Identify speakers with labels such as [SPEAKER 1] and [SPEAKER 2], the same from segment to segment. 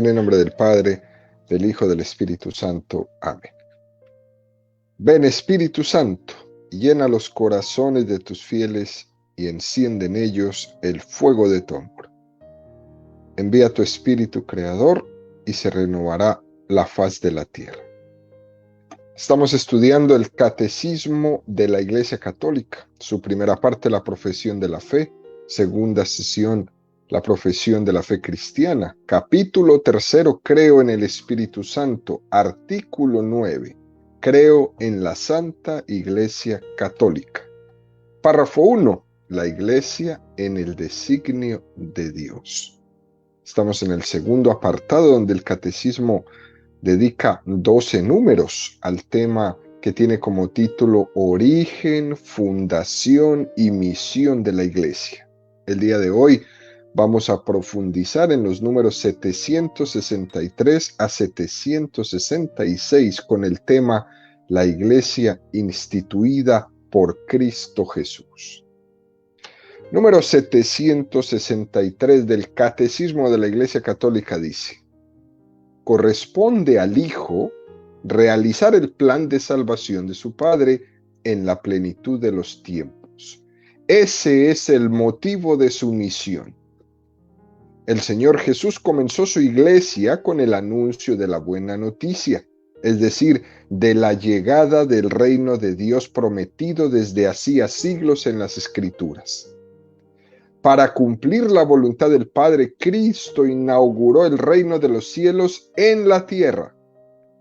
[SPEAKER 1] En el nombre del Padre, del Hijo, del Espíritu Santo. Amén. Ven, Espíritu Santo, llena los corazones de tus fieles y enciende en ellos el fuego de tu amor. Envía tu Espíritu Creador y se renovará la faz de la tierra. Estamos estudiando el Catecismo de la Iglesia Católica, su primera parte, la profesión de la fe, segunda sesión, la profesión de la fe cristiana, capítulo 3, creo en el Espíritu Santo, artículo 9, creo en la Santa Iglesia Católica. Párrafo 1, la Iglesia en el designio de Dios. Estamos en el segundo apartado donde el Catecismo dedica 12 números al tema que tiene como título Origen, Fundación y Misión de la Iglesia. El día de hoy vamos a profundizar en los números 763 a 766 con el tema La Iglesia instituida por Cristo Jesús. Número 763 del Catecismo de la Iglesia Católica dice: corresponde al Hijo realizar el plan de salvación de su Padre en la plenitud de los tiempos. Ese es el motivo de su misión. El Señor Jesús comenzó su iglesia con el anuncio de la buena noticia, es decir, de la llegada del reino de Dios prometido desde hacía siglos en las Escrituras. Para cumplir la voluntad del Padre, Cristo inauguró el reino de los cielos en la tierra.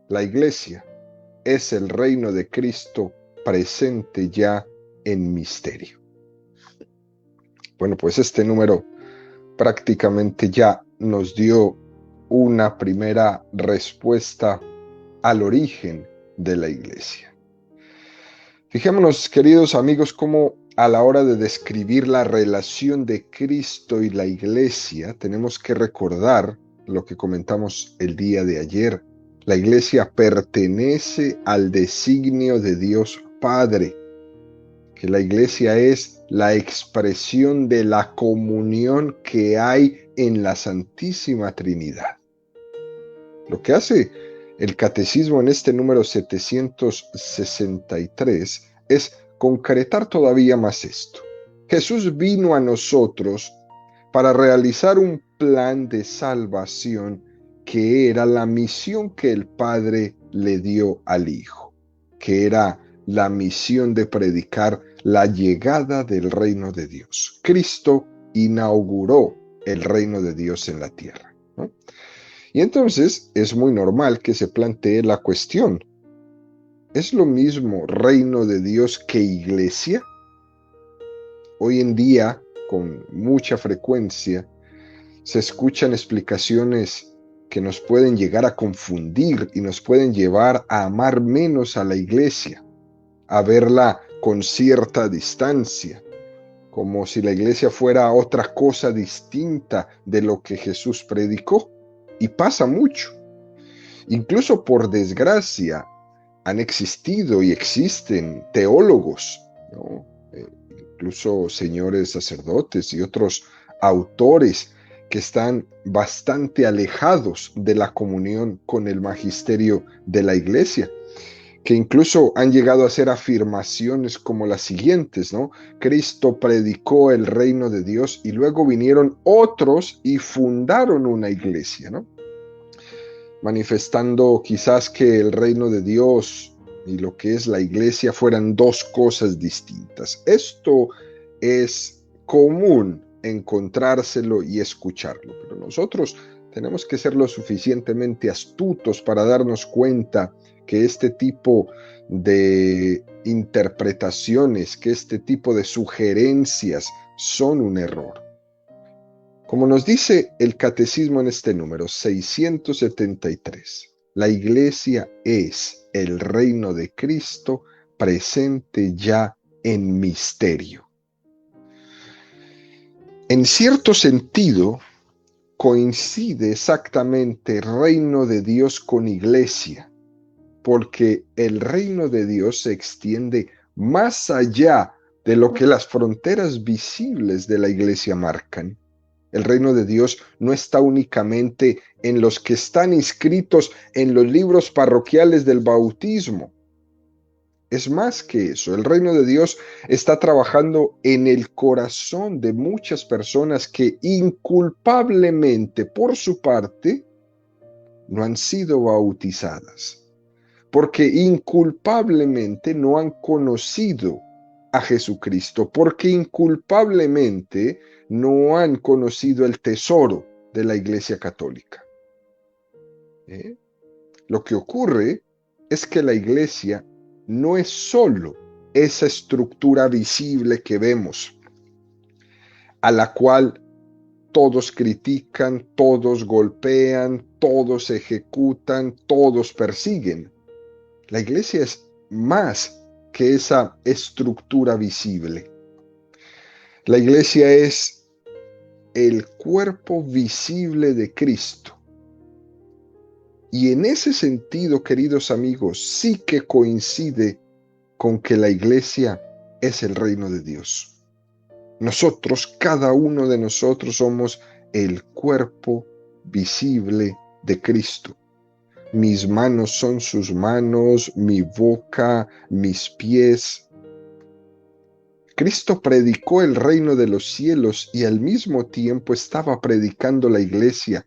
[SPEAKER 1] La Iglesia es el reino de Cristo presente ya en misterio. Bueno, pues este número prácticamente ya nos dio una primera respuesta al origen de la Iglesia. Fijémonos, queridos amigos, cómo a la hora de describir la relación de Cristo y la Iglesia, tenemos que recordar lo que comentamos el día de ayer. La Iglesia pertenece al designio de Dios Padre, que la Iglesia es la expresión de la comunión que hay en la Santísima Trinidad. Lo que hace el Catecismo en este número 763 es concretar todavía más esto. Jesús vino a nosotros para realizar un plan de salvación que era la misión que el Padre le dio al Hijo, que era la misión de predicar la llegada del reino de Dios. Cristo inauguró el reino de Dios en la tierra, ¿no? Y entonces es muy normal que se plantee la cuestión: ¿es lo mismo reino de Dios que iglesia? Hoy en día, con mucha frecuencia, se escuchan explicaciones que nos pueden llegar a confundir y nos pueden llevar a amar menos a la iglesia, a verla con cierta distancia, como si la iglesia fuera otra cosa distinta de lo que Jesús predicó. Y pasa mucho. Incluso por desgracia, han existido y existen teólogos, ¿no? Incluso señores sacerdotes y otros autores que están bastante alejados de la comunión con el magisterio de la iglesia, que incluso han llegado a hacer afirmaciones como las siguientes, ¿no? Cristo predicó el reino de Dios y luego vinieron otros y fundaron una iglesia, ¿no? Manifestando quizás que el reino de Dios y lo que es la iglesia fueran dos cosas distintas. Esto es común encontrárselo y escucharlo, pero nosotros tenemos que ser lo suficientemente astutos para darnos cuenta que este tipo de interpretaciones, que este tipo de sugerencias son un error. Como nos dice el Catecismo en este número 673, la Iglesia es el reino de Cristo presente ya en misterio. En cierto sentido, coincide exactamente reino de Dios con iglesia, porque el reino de Dios se extiende más allá de lo que las fronteras visibles de la iglesia marcan. El reino de Dios no está únicamente en los que están inscritos en los libros parroquiales del bautismo. Es más que eso. El reino de Dios está trabajando en el corazón de muchas personas que inculpablemente, por su parte, no han sido bautizadas, porque inculpablemente no han conocido a Jesucristo, porque inculpablemente no han conocido el tesoro de la Iglesia Católica. Lo que ocurre es que la Iglesia no es solo esa estructura visible que vemos, a la cual todos critican, todos golpean, todos ejecutan, todos persiguen. La Iglesia es más que esa estructura visible. La Iglesia es el cuerpo visible de Cristo. Y en ese sentido, queridos amigos, sí que coincide con que la Iglesia es el reino de Dios. Nosotros, cada uno de nosotros, somos el cuerpo visible de Cristo. Mis manos son sus manos, mi boca, mis pies. Cristo predicó el reino de los cielos y al mismo tiempo estaba predicando la Iglesia,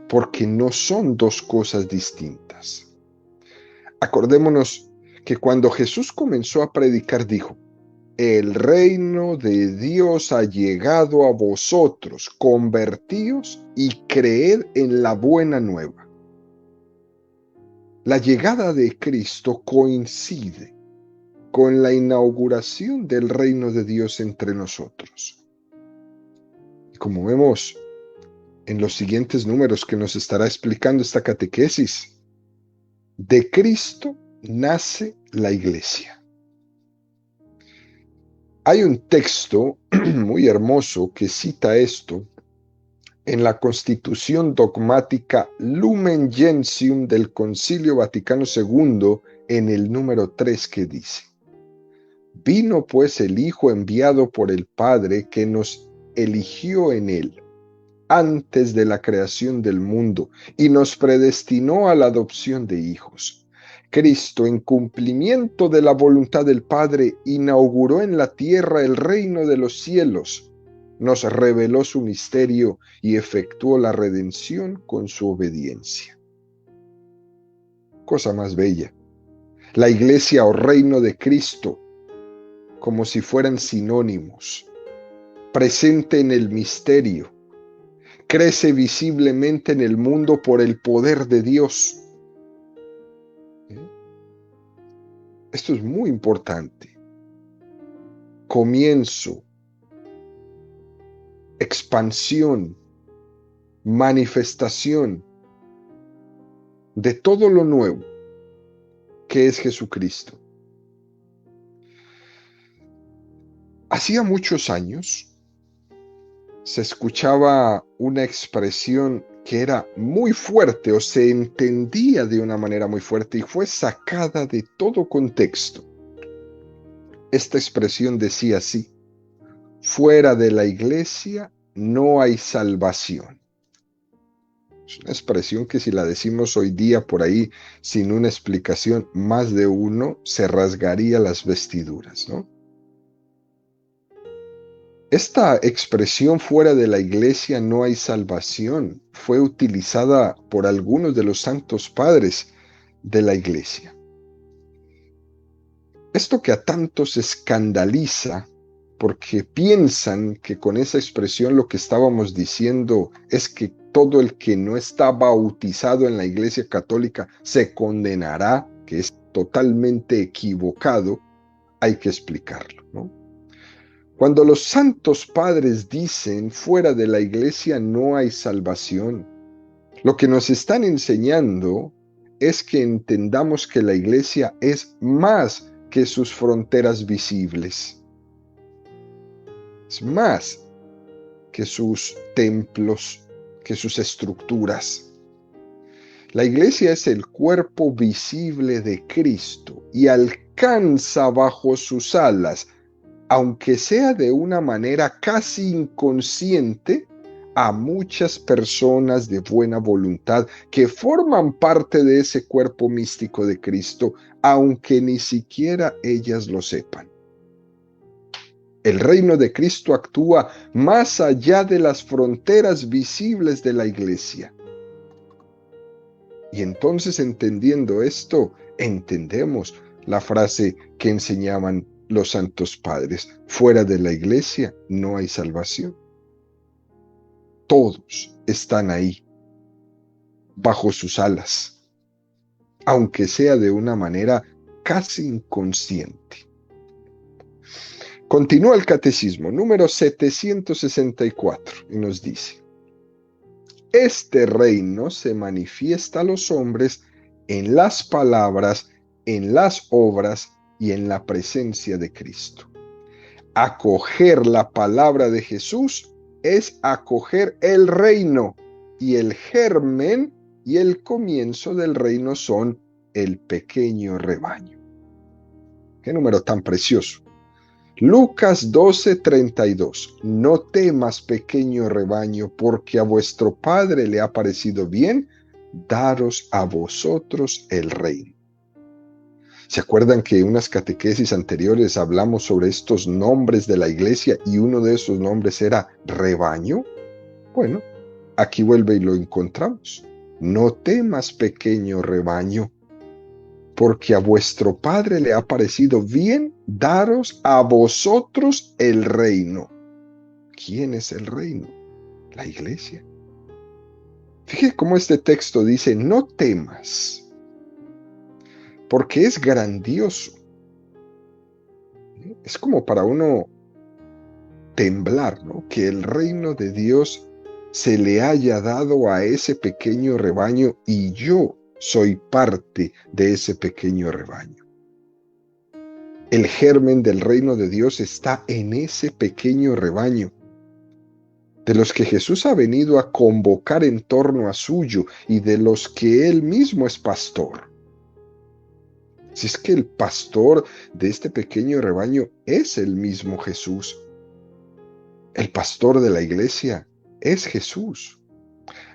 [SPEAKER 1] porque no son dos cosas distintas. Acordémonos que cuando Jesús comenzó a predicar, dijo: el reino de Dios ha llegado a vosotros, convertíos y creed en la buena nueva. La llegada de Cristo coincide con la inauguración del reino de Dios entre nosotros. Y como vemos en los siguientes números que nos estará explicando esta catequesis, de Cristo nace la Iglesia. Hay un texto muy hermoso que cita esto en la Constitución Dogmática Lumen Gentium del Concilio Vaticano II, en el número 3, que dice: vino pues el Hijo enviado por el Padre, que nos eligió en él antes de la creación del mundo y nos predestinó a la adopción de hijos. Cristo, en cumplimiento de la voluntad del Padre, inauguró en la tierra el reino de los cielos, nos reveló su misterio y efectuó la redención con su obediencia. Cosa más bella. La Iglesia o reino de Cristo, como si fueran sinónimos, presente en el misterio, crece visiblemente en el mundo por el poder de Dios. Esto es muy importante. Comienzo, expansión, manifestación de todo lo nuevo que es Jesucristo. Hacía muchos años se escuchaba una expresión que era muy fuerte o se entendía de una manera muy fuerte y fue sacada de todo contexto. Esta expresión decía así: fuera de la Iglesia no hay salvación. Es una expresión que, si la decimos hoy día por ahí sin una explicación, más de uno se rasgaría las vestiduras, ¿no? Esta expresión, fuera de la Iglesia no hay salvación, fue utilizada por algunos de los santos padres de la Iglesia. Esto que a tantos escandaliza, porque piensan que con esa expresión lo que estábamos diciendo es que todo el que no está bautizado en la Iglesia Católica se condenará, que es totalmente equivocado, hay que explicarlo, ¿no? Cuando los santos padres dicen fuera de la Iglesia no hay salvación, lo que nos están enseñando es que entendamos que la Iglesia es más que sus fronteras visibles. Es más que sus templos, que sus estructuras. La Iglesia es el cuerpo visible de Cristo y alcanza bajo sus alas, aunque sea de una manera casi inconsciente, a muchas personas de buena voluntad que forman parte de ese cuerpo místico de Cristo, aunque ni siquiera ellas lo sepan. El reino de Cristo actúa más allá de las fronteras visibles de la iglesia. Y entonces, entendiendo esto, entendemos la frase que enseñaban los santos padres: fuera de la iglesia no hay salvación. Todos están ahí, bajo sus alas, aunque sea de una manera casi inconsciente. Continúa el catecismo, número 764, y nos dice: este reino se manifiesta a los hombres en las palabras, en las obras y en la presencia de Cristo. Acoger la palabra de Jesús es acoger el reino, y el germen y el comienzo del reino son el pequeño rebaño. Qué número tan precioso. Lucas 12:32. No temas, pequeño rebaño, porque a vuestro Padre le ha parecido bien daros a vosotros el reino. ¿Se acuerdan que en unas catequesis anteriores hablamos sobre estos nombres de la iglesia y uno de esos nombres era rebaño? Bueno, aquí vuelve y lo encontramos. No temas, pequeño rebaño, porque a vuestro Padre le ha parecido bien daros a vosotros el reino. ¿Quién es el reino? La iglesia. Fíjate cómo este texto dice: no temas, porque es grandioso. Es como para uno temblar, ¿no? Que el reino de Dios se le haya dado a ese pequeño rebaño y yo soy parte de ese pequeño rebaño. El germen del reino de Dios está en ese pequeño rebaño, de los que Jesús ha venido a convocar en torno a suyo y de los que él mismo es pastor. Si es que el pastor de este pequeño rebaño es el mismo Jesús. El pastor de la iglesia es Jesús.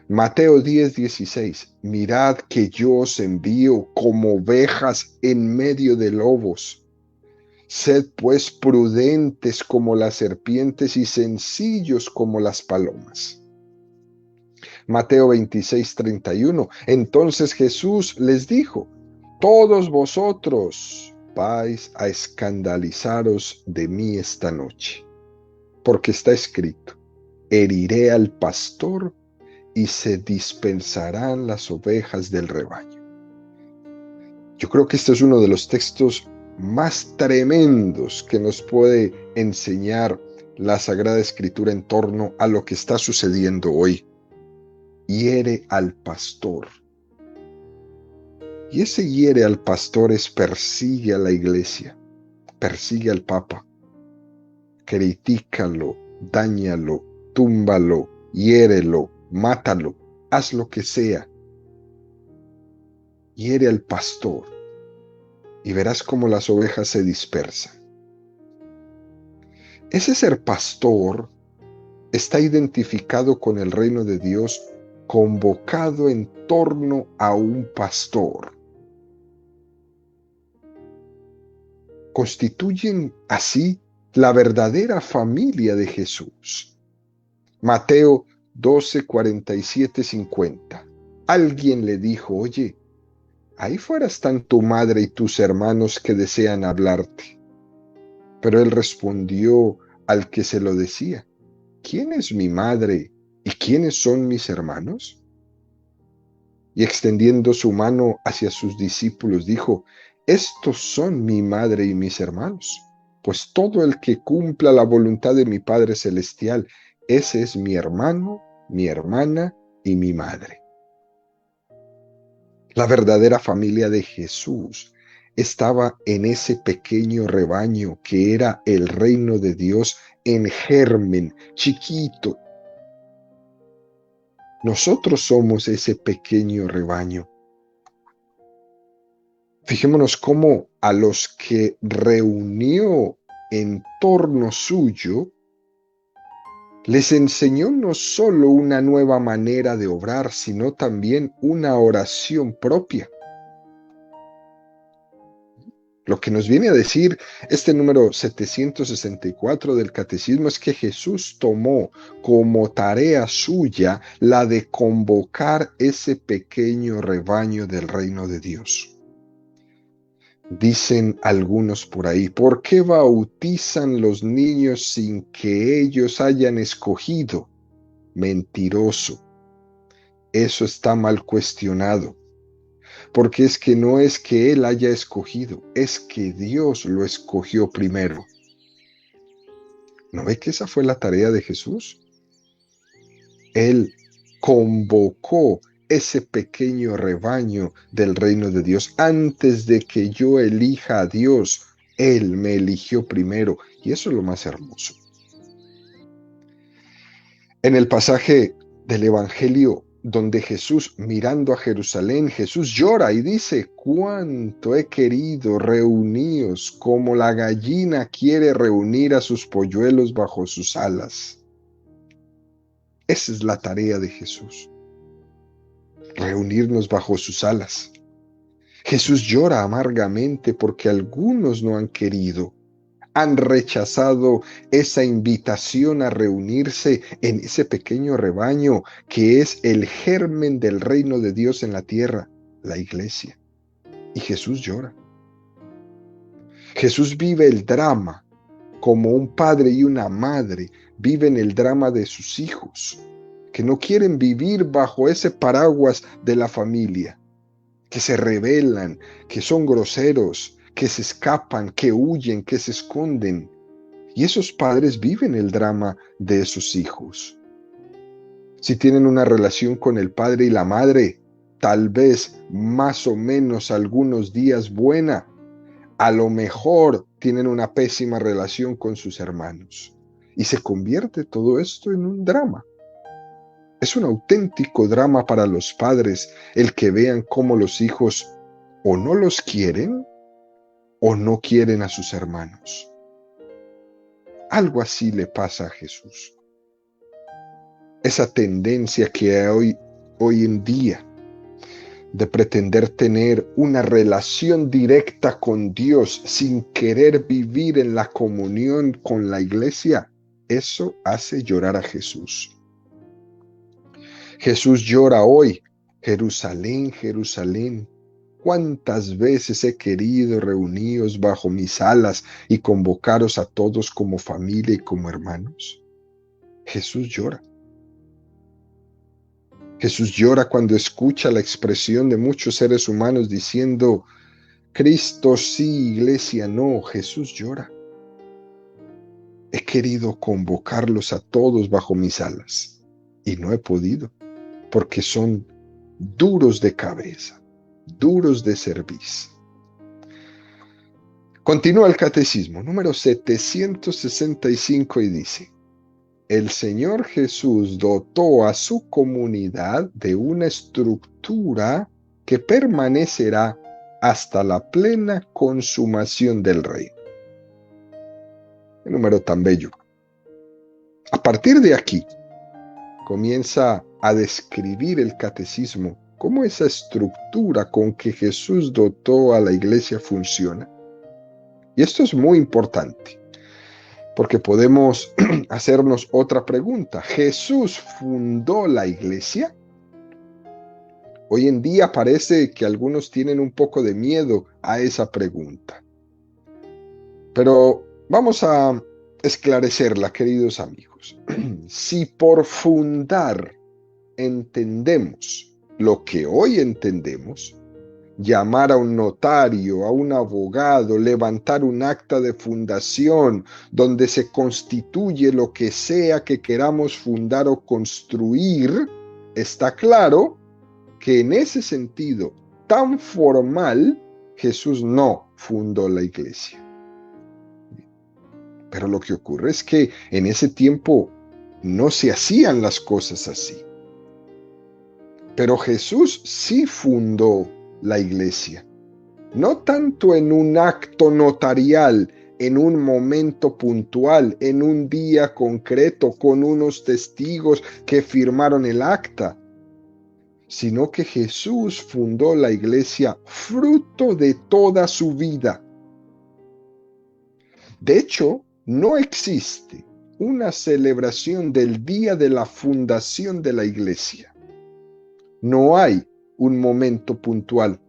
[SPEAKER 1] Mateo 10:16. Mirad que yo os envío como ovejas en medio de lobos. Sed pues prudentes como las serpientes y sencillos como las palomas. Mateo 26:31. Entonces Jesús les dijo: todos vosotros vais a escandalizaros de mí esta noche, porque está escrito: heriré al pastor y se dispersarán las ovejas del rebaño. Yo creo que este es uno de los textos más tremendos que nos puede enseñar la Sagrada Escritura en torno a lo que está sucediendo hoy. Hiere al pastor. Y ese hiere al pastor es persigue a la iglesia, persigue al Papa, critícalo, dáñalo, túmbalo, hiérelo, mátalo, haz lo que sea. Hiere al pastor y verás cómo las ovejas se dispersan. Ese ser pastor está identificado con el reino de Dios, convocado en torno a un pastor. Constituyen así la verdadera familia de Jesús. Mateo 12:47-50. Alguien le dijo: oye, ahí fuera están tu madre y tus hermanos que desean hablarte. Pero él respondió al que se lo decía: ¿quién es mi madre y quiénes son mis hermanos? Y extendiendo su mano hacia sus discípulos, dijo: estos son mi madre y mis hermanos, pues todo el que cumpla la voluntad de mi Padre Celestial, ese es mi hermano, mi hermana y mi madre. La verdadera familia de Jesús estaba en ese pequeño rebaño que era el reino de Dios en germen, chiquito. Nosotros somos ese pequeño rebaño. Fijémonos cómo a los que reunió en torno suyo, Les enseñó no solo una nueva manera de obrar, sino también una oración propia. Lo que nos viene a decir este número 764 del Catecismo es que Jesús tomó como tarea suya la de convocar ese pequeño rebaño del reino de Dios. Dicen algunos por ahí, ¿por qué bautizan los niños sin que ellos hayan escogido? Mentiroso. Eso está mal cuestionado. Porque es que no es que Él haya escogido, es que Dios lo escogió primero. ¿No ve que esa fue la tarea de Jesús? Él convocó ese pequeño rebaño del reino de Dios. Antes de que yo elija a Dios, Él me eligió primero. Y eso es lo más hermoso. En el pasaje del Evangelio donde Jesús, mirando a Jerusalén, Jesús llora y dice, cuánto he querido reuníos como la gallina quiere reunir a sus polluelos bajo sus alas. Esa es la tarea de Jesús, reunirnos bajo sus alas. Jesús llora amargamente porque algunos no han querido, han rechazado esa invitación a reunirse en ese pequeño rebaño que es el germen del reino de Dios en la tierra, la iglesia. Y Jesús llora. Jesús vive el drama como un padre y una madre viven el drama de sus hijos, que no quieren vivir bajo ese paraguas de la familia, que se rebelan, que son groseros, que se escapan, que huyen, que se esconden. Y esos padres viven el drama de esos hijos. Si tienen una relación con el padre y la madre, tal vez más o menos algunos días buena, a lo mejor tienen una pésima relación con sus hermanos. Y se convierte todo esto en un drama. Es un auténtico drama para los padres el que vean cómo los hijos o no los quieren o no quieren a sus hermanos. Algo así le pasa a Jesús. Esa tendencia que hay hoy en día de pretender tener una relación directa con Dios sin querer vivir en la comunión con la iglesia, eso hace llorar a Jesús. Jesús llora hoy, Jerusalén, Jerusalén, ¿cuántas veces he querido reuniros bajo mis alas y convocaros a todos como familia y como hermanos? Jesús llora. Jesús llora cuando escucha la expresión de muchos seres humanos diciendo, Cristo sí, iglesia no. Jesús llora. He querido convocarlos a todos bajo mis alas y no he podido, porque son duros de cabeza, duros de cerviz. Continúa el catecismo, número 765 y dice, el Señor Jesús dotó a su comunidad de una estructura que permanecerá hasta la plena consumación del reino. Qué número tan bello. A partir de aquí, comienza a describir el catecismo cómo esa estructura con que Jesús dotó a la iglesia funciona. Y esto es muy importante, porque podemos hacernos otra pregunta. ¿Jesús fundó la iglesia? Hoy en día parece que algunos tienen un poco de miedo a esa pregunta. Pero vamos a esclarecerla, queridos amigos. Si por fundar entendemos lo que hoy entendemos, llamar a un notario, a un abogado, levantar un acta de fundación donde se constituye lo que sea que queramos fundar o construir, está claro que en ese sentido tan formal, Jesús no fundó la iglesia. Pero lo que ocurre es que en ese tiempo no se hacían las cosas así. Pero Jesús sí fundó la iglesia, no tanto en un acto notarial en un momento puntual, en un día concreto, con unos testigos que firmaron el acta, sino que Jesús fundó la iglesia fruto de toda su vida. De hecho, no existe una celebración del día de la fundación de la iglesia. No hay un momento puntual.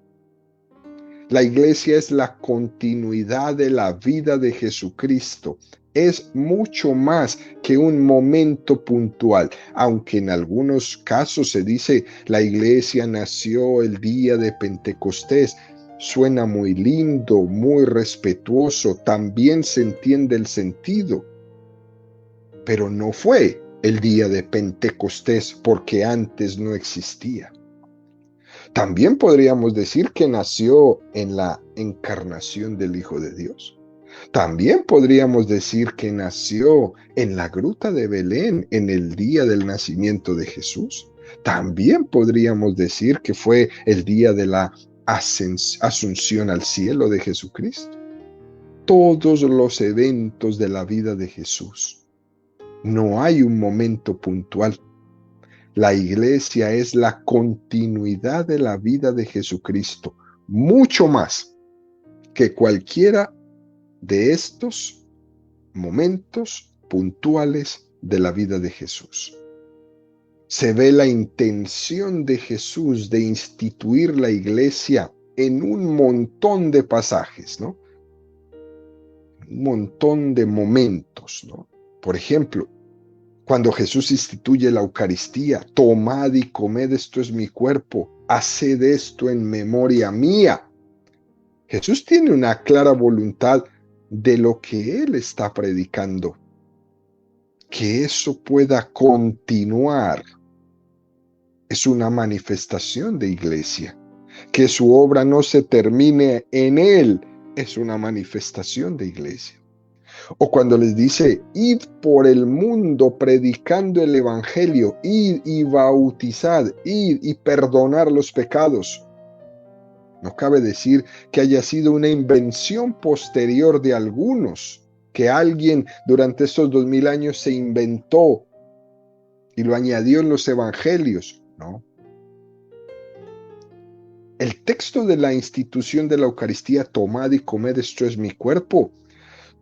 [SPEAKER 1] La iglesia es la continuidad de la vida de Jesucristo. Es mucho más que un momento puntual, aunque en algunos casos se dice la iglesia nació el día de Pentecostés. Suena muy lindo, muy respetuoso, también se entiende el sentido, pero no fue el día de Pentecostés porque antes no existía. También podríamos decir que nació en la encarnación del Hijo de Dios. También podríamos decir que nació en la gruta de Belén en el día del nacimiento de Jesús. También podríamos decir que fue el día de la asunción al cielo de Jesucristo. Todos los eventos de la vida de Jesús. No hay un momento puntual. La iglesia es la continuidad de la vida de Jesucristo, mucho más que cualquiera de estos momentos puntuales de la vida de Jesús. Se ve la intención de Jesús de instituir la iglesia en un montón de pasajes, ¿no? Un montón de momentos, ¿no? Por ejemplo, cuando Jesús instituye la Eucaristía, tomad y comed, esto es mi cuerpo, haced esto en memoria mía. Jesús tiene una clara voluntad de lo que Él está predicando, que eso pueda continuar. Es una manifestación de iglesia, que su obra no se termine en Él, es una manifestación de iglesia. O cuando les dice, id por el mundo predicando el evangelio, id y bautizad, id y perdonar los pecados. No cabe decir que haya sido una invención posterior de algunos, que alguien durante estos 2000 años se inventó y lo añadió en los evangelios. No. El texto de la institución de la Eucaristía, tomad y comed, esto es mi cuerpo,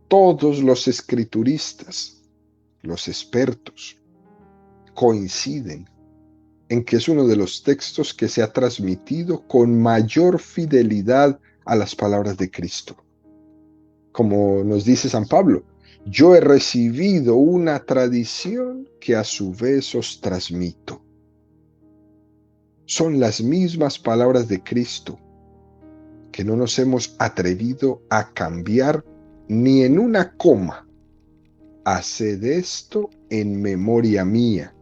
[SPEAKER 1] todos los escrituristas, los expertos, coinciden en que es uno de los textos que se ha transmitido con mayor fidelidad a las palabras de Cristo. Como nos dice San Pablo, yo he recibido una tradición que a su vez os transmito. Son las mismas palabras de Cristo que no nos hemos atrevido a cambiar ni en una coma. Haced esto en memoria mía.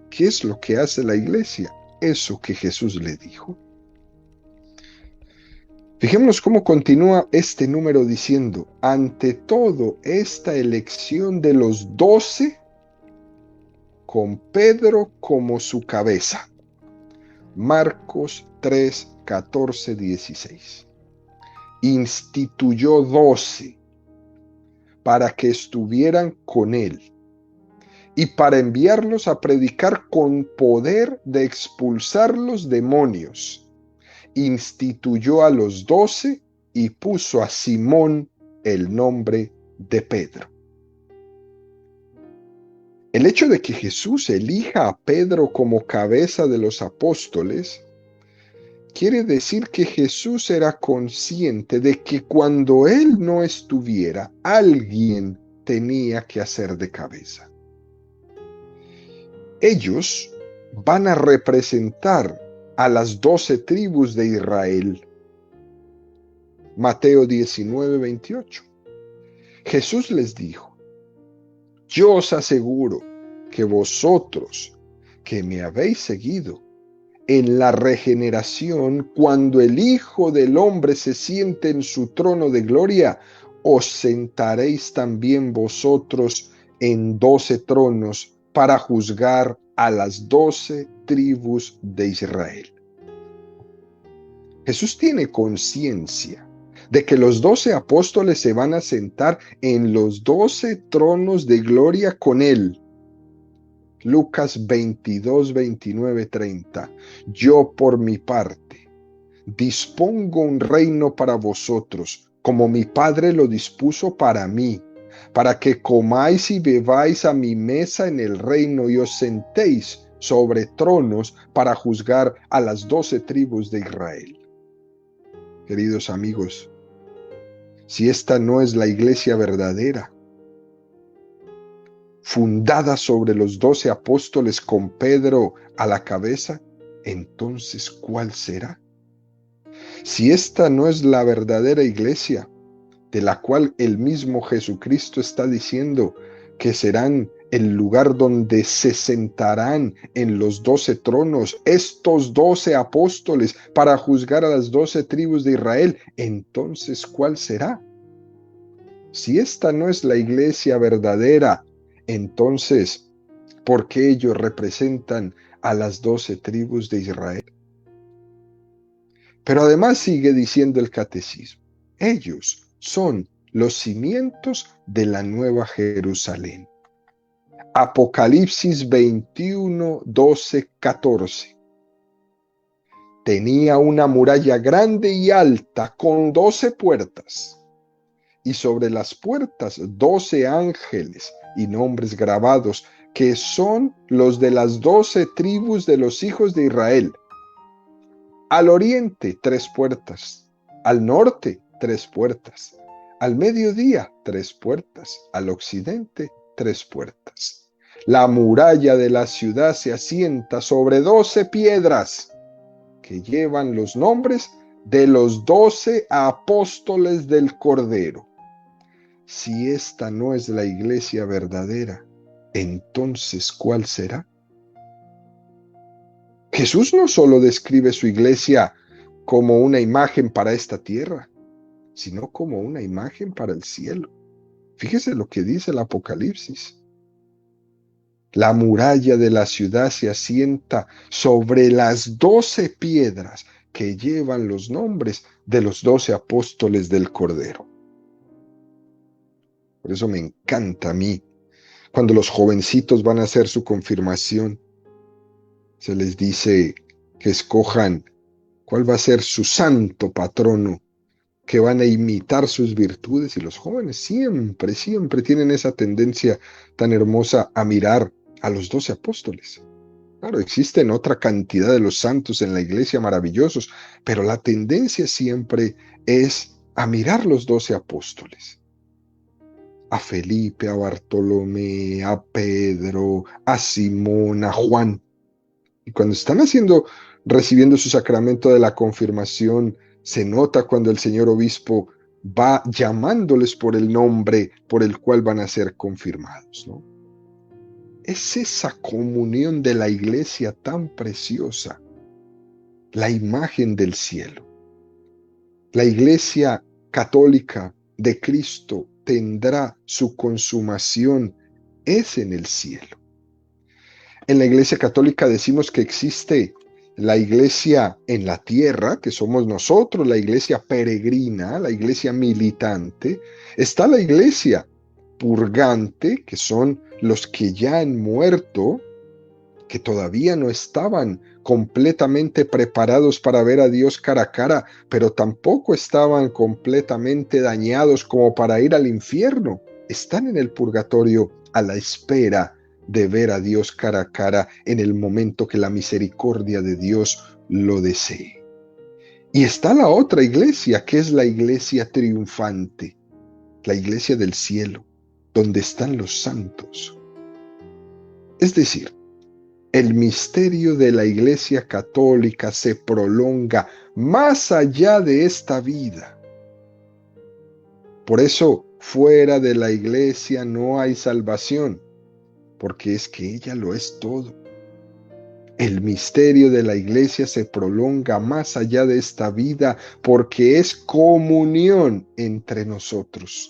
[SPEAKER 1] ¿Qué es lo que hace la iglesia? Eso que Jesús le dijo. Fijémonos cómo continúa este número diciendo, ante todo esta elección de los 12, con Pedro como su cabeza. Marcos 3, 14, 16. Instituyó 12 para que estuvieran con él y para enviarlos a predicar con poder de expulsar los demonios. Instituyó a los 12 y puso a Simón el nombre de Pedro. El hecho de que Jesús elija a Pedro como cabeza de los apóstoles quiere decir que Jesús era consciente de que cuando él no estuviera, alguien tenía que hacer de cabeza. Ellos van a representar a las 12 tribus de Israel. Mateo 19, 28. Jesús les dijo, yo os aseguro que vosotros que me habéis seguido, en la regeneración, cuando el Hijo del Hombre se siente en su trono de gloria, os sentaréis también vosotros en 12 tronos para juzgar a las 12 tribus de Israel. Jesús tiene conciencia de que los 12 apóstoles se van a sentar en los 12 tronos de gloria con él. Lucas 22, 29, 30. Yo por mi parte dispongo un reino para vosotros, como mi Padre lo dispuso para mí, para que comáis y bebáis a mi mesa en el reino y os sentéis sobre tronos para juzgar a las 12 tribus de Israel. Queridos amigos, si esta no es la iglesia verdadera, fundada sobre los 12 apóstoles con Pedro a la cabeza, entonces ¿cuál será? Si esta no es la verdadera iglesia, de la cual el mismo Jesucristo está diciendo que serán el lugar donde se sentarán en los 12 tronos estos 12 apóstoles para juzgar a las 12 tribus de Israel, entonces ¿cuál será? Si esta no es la iglesia verdadera, entonces, ¿por qué ellos representan a las 12 tribus de Israel? Pero además sigue diciendo el catecismo, ellos son los cimientos de la nueva Jerusalén. Apocalipsis 21, 12, 14. Tenía una muralla grande y alta con 12 puertas, y sobre las puertas 12 ángeles y nombres grabados, que son los de las 12 tribus de los hijos de Israel. Al oriente 3 puertas, al norte 3 puertas, al mediodía 3 puertas, al occidente 3 puertas. La muralla de la ciudad se asienta sobre 12 piedras que llevan los nombres de los 12 apóstoles del Cordero. Si esta no es la iglesia verdadera, entonces ¿cuál será? Jesús no solo describe su iglesia como una imagen para esta tierra, sino como una imagen para el cielo. Fíjese lo que dice el Apocalipsis. La muralla de la ciudad se asienta sobre las 12 piedras que llevan los nombres de los 12 apóstoles del Cordero. Por eso me encanta a mí, cuando los jovencitos van a hacer su confirmación, se les dice que escojan cuál va a ser su santo patrono, que van a imitar sus virtudes, y los jóvenes siempre, siempre tienen esa tendencia tan hermosa a mirar a los 12 apóstoles. Claro, existen otra cantidad de los santos en la iglesia maravillosos, pero la tendencia siempre es a mirar los 12 apóstoles. A Felipe, a Bartolomé, a Pedro, a Simón, a Juan. Y cuando están recibiendo su sacramento de la confirmación, se nota cuando el señor obispo va llamándoles por el nombre por el cual van a ser confirmados, ¿no? Es esa comunión de la iglesia tan preciosa, la imagen del cielo. La iglesia católica de Cristo tendrá su consumación, es en el cielo. En la iglesia católica decimos que existe la iglesia en la tierra, que somos nosotros, la iglesia peregrina, la iglesia militante. Está la iglesia purgante, que son los que ya han muerto, que todavía no estaban completamente preparados para ver a Dios cara a cara, pero tampoco estaban completamente dañados como para ir al infierno. Están en el purgatorio a la espera de ver a Dios cara a cara en el momento que la misericordia de Dios lo desee. Y está la otra iglesia, que es la iglesia triunfante, la iglesia del cielo, donde están los santos. Es decir, el misterio de la iglesia católica se prolonga más allá de esta vida. Por eso, fuera de la iglesia no hay salvación, porque es que ella lo es todo. El misterio de la iglesia se prolonga más allá de esta vida porque es comunión entre nosotros.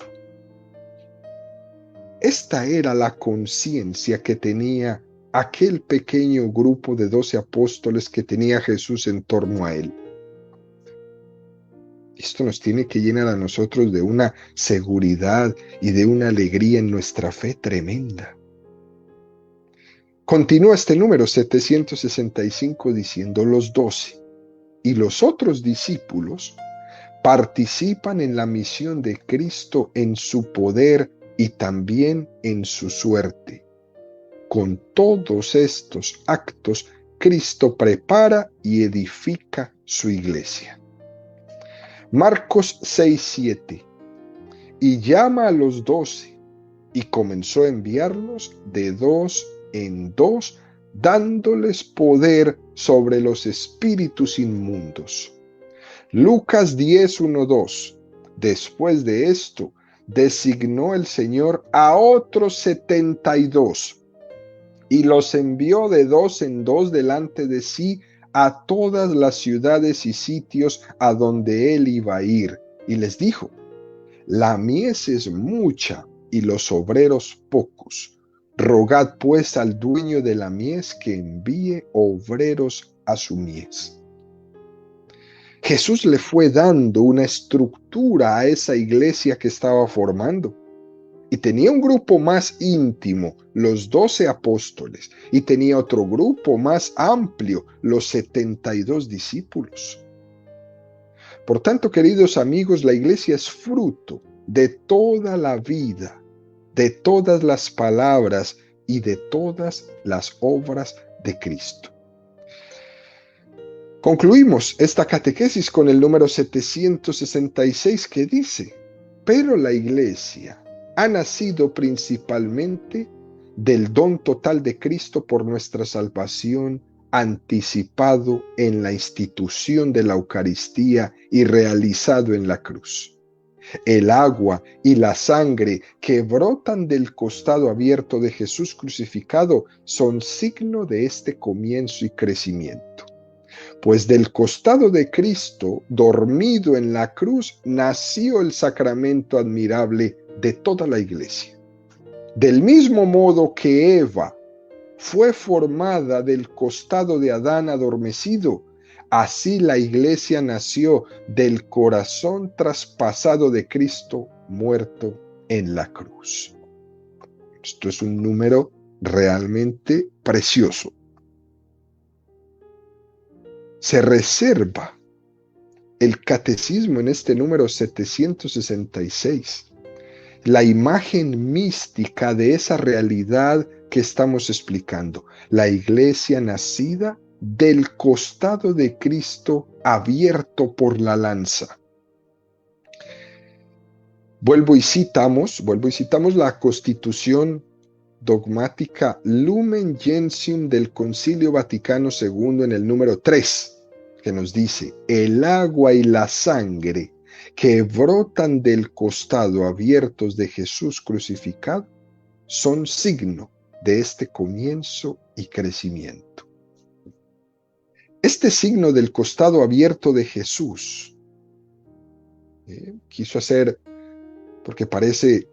[SPEAKER 1] Esta era la conciencia que tenía aquel pequeño grupo de 12 apóstoles que tenía Jesús en torno a él. Esto nos tiene que llenar a nosotros de una seguridad y de una alegría en nuestra fe tremenda. Continúa este número 765 diciendo: los 12 y los otros discípulos participan en la misión de Cristo en su poder y también en su suerte. Con todos estos actos, Cristo prepara y edifica su iglesia. Marcos 6:7. Y llama a los 12 y comenzó a enviarlos de dos en dos, dándoles poder sobre los espíritus inmundos. Lucas 10:1-2. Después de esto, designó el Señor a otros 72 y los envió de dos en dos delante de sí a todas las ciudades y sitios a donde él iba a ir. Y les dijo: la mies es mucha y los obreros pocos. Rogad pues al dueño de la mies que envíe obreros a su mies. Jesús le fue dando una estructura a esa iglesia que estaba formando. Y tenía un grupo más íntimo, los 12 apóstoles, y tenía otro grupo más amplio, los 72 discípulos. Por tanto, queridos amigos, la iglesia es fruto de toda la vida, de todas las palabras y de todas las obras de Cristo. Concluimos esta catequesis con el número 766 que dice: pero la iglesia ha nacido principalmente del don total de Cristo por nuestra salvación, anticipado en la institución de la Eucaristía y realizado en la cruz. El agua y la sangre que brotan del costado abierto de Jesús crucificado son signo de este comienzo y crecimiento. Pues del costado de Cristo, dormido en la cruz, nació el sacramento admirable de toda la iglesia. Del mismo modo que Eva fue formada del costado de Adán adormecido, así la iglesia nació del corazón traspasado de Cristo muerto en la cruz. Esto es un número realmente precioso. Se reserva el catecismo en este número 766, la imagen mística de esa realidad que estamos explicando, la iglesia nacida del costado de Cristo abierto por la lanza. Vuelvo y citamos la Constitución dogmática Lumen Gentium del Concilio Vaticano II en el número 3, que nos dice: el agua y la sangre que brotan del costado abiertos de Jesús crucificado son signo de este comienzo y crecimiento. Este signo del costado abierto de Jesús quiso hacer, porque parece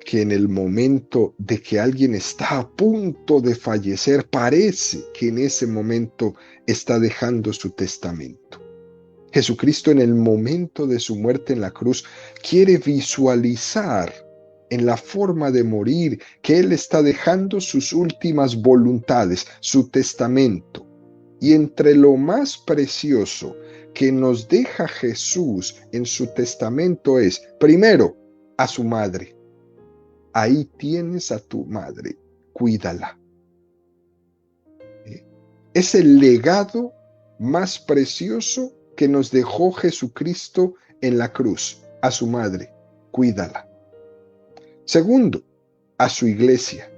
[SPEAKER 1] que en el momento de que alguien está a punto de fallecer, parece que en ese momento está dejando su testamento. Jesucristo, en el momento de su muerte en la cruz, quiere visualizar en la forma de morir que Él está dejando sus últimas voluntades, su testamento. Y entre lo más precioso que nos deja Jesús en su testamento es, primero, a su madre. Ahí tienes a tu madre, cuídala. Es el legado más precioso que nos dejó Jesucristo en la cruz, a su madre, cuídala. Segundo, a su iglesia.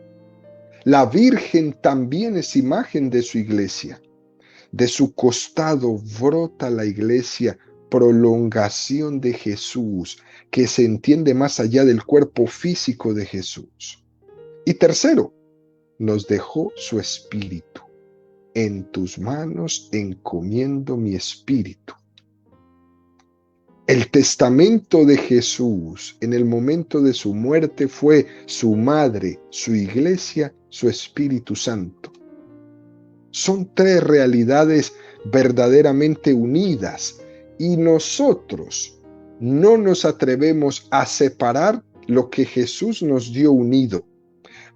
[SPEAKER 1] La Virgen también es imagen de su iglesia. De su costado brota la iglesia, prolongación de Jesús, que se entiende más allá del cuerpo físico de Jesús. Y tercero, nos dejó su espíritu. En tus manos encomiendo mi espíritu. El testamento de Jesús en el momento de su muerte fue su madre, su iglesia, su Espíritu Santo. Son tres realidades verdaderamente unidas y nosotros no nos atrevemos a separar lo que Jesús nos dio unido.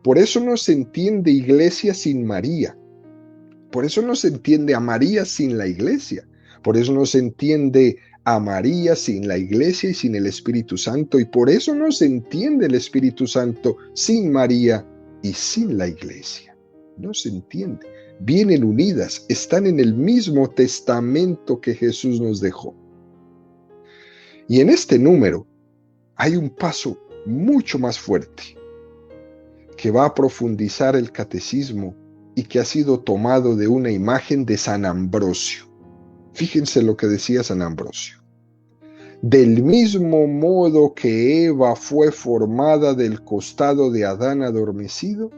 [SPEAKER 1] Por eso no se entiende iglesia sin María. Por eso no se entiende a María sin la iglesia. Por eso no se entiende a María sin la iglesia y sin el Espíritu Santo. Y por eso no se entiende el Espíritu Santo sin María y sin la iglesia. No se entiende. Vienen unidas, están en el mismo testamento que Jesús nos dejó. Y en este número hay un paso mucho más fuerte que va a profundizar el catecismo y que ha sido tomado de una imagen de San Ambrosio. Fíjense lo que decía San Ambrosio. Del mismo modo que Eva fue formada del costado de Adán adormecido,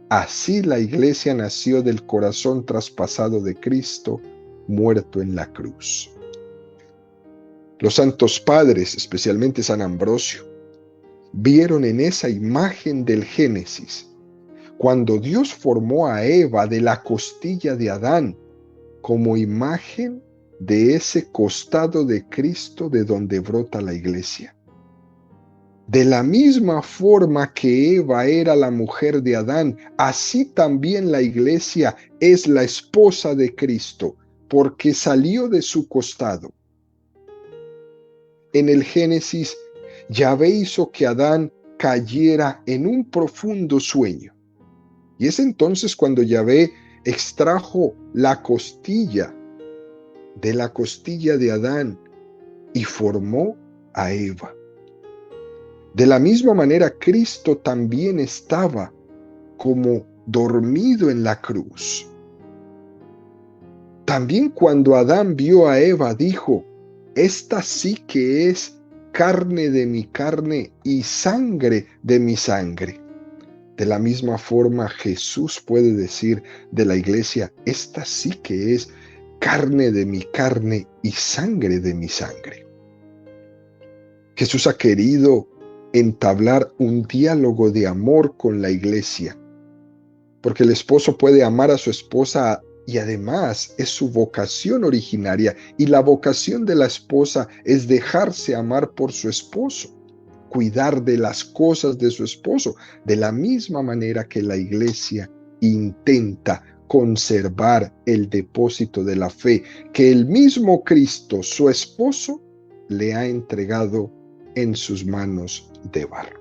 [SPEAKER 1] así la iglesia nació del corazón traspasado de Cristo, muerto en la cruz. Los santos padres, especialmente San Ambrosio, vieron en esa imagen del Génesis, cuando Dios formó a Eva de la costilla de Adán, como imagen de ese costado de Cristo de donde brota la iglesia. De la misma forma que Eva era la mujer de Adán, así también la iglesia es la esposa de Cristo, porque salió de su costado. En el Génesis, Yahvé hizo que Adán cayera en un profundo sueño. Y es entonces cuando Yahvé extrajo la costilla de Adán y formó a Eva. De la misma manera, Cristo también estaba como dormido en la cruz. También cuando Adán vio a Eva, dijo: esta sí que es carne de mi carne y sangre de mi sangre. De la misma forma, Jesús puede decir de la iglesia: esta sí que es carne de mi carne y sangre de mi sangre. Jesús ha querido entablar un diálogo de amor con la iglesia, porque el esposo puede amar a su esposa y además es su vocación originaria, y la vocación de la esposa es dejarse amar por su esposo, cuidar de las cosas de su esposo, de la misma manera que la iglesia intenta conservar el depósito de la fe que el mismo Cristo, su esposo, le ha entregado en sus manos de barro.